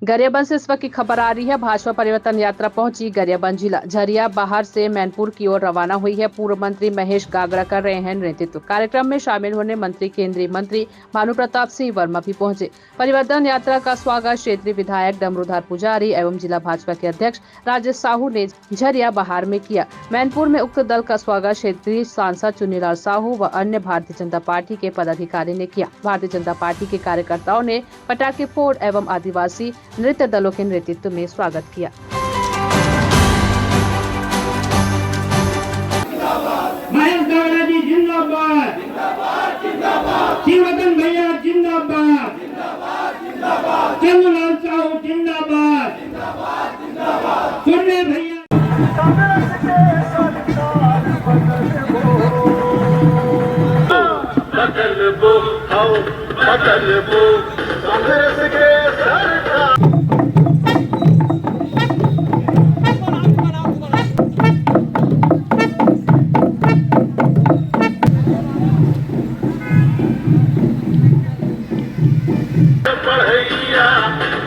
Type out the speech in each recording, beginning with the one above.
गरियाबंद से इस वक्त की खबर आ रही है। भाजपा परिवर्तन यात्रा पहुंची गरियाबंद जिला झरिया बाहर से मैनपुर की ओर रवाना हुई है। पूर्व मंत्री महेश गागरा कर रहे हैं नेतृत्व। कार्यक्रम में शामिल होने मंत्री केंद्रीय मंत्री भानु प्रताप सिंह वर्मा भी पहुंचे। परिवर्तन यात्रा का स्वागत क्षेत्रीय विधायक डमरूधर पुजारी एवं जिला भाजपा के अध्यक्ष राजेश साहू ने झरिया बाहर में किया। मैनपुर में उक्त दल का स्वागत क्षेत्रीय सांसद चुन्नीलाल साहू व अन्य भारतीय जनता पार्टी के पदाधिकारी ने किया। भारतीय जनता पार्टी के कार्यकर्ताओं ने पटाखे फोड़ एवं आदिवासी नृत्य दलों के नेतृत्व में स्वागत किया। महेश गागरा जी जिंदाबाद, शिवरतन भैया जिंदाबाद, चंद्रलाल साहू जिंदाबाद, सुनने भैया कांग्रेस के सरकार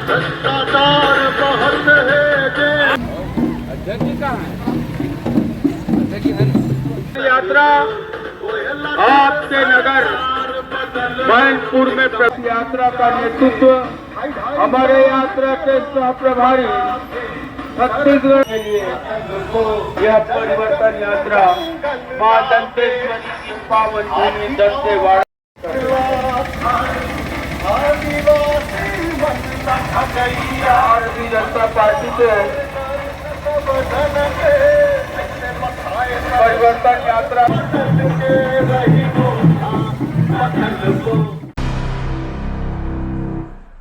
भ्रष्टाचार बहुत है। यात्रा आपके नगर मैनपुर में यात्रा का नेतृत्व हमारे यात्रा के सह प्रभारी छत्तीसगढ़ के लिए यह परिवर्तन यात्रा मां दंतेश्वरी की पावन भूमि दंतेवाड़ा भारतीय जनता पार्टी से परिवर्तन यात्रा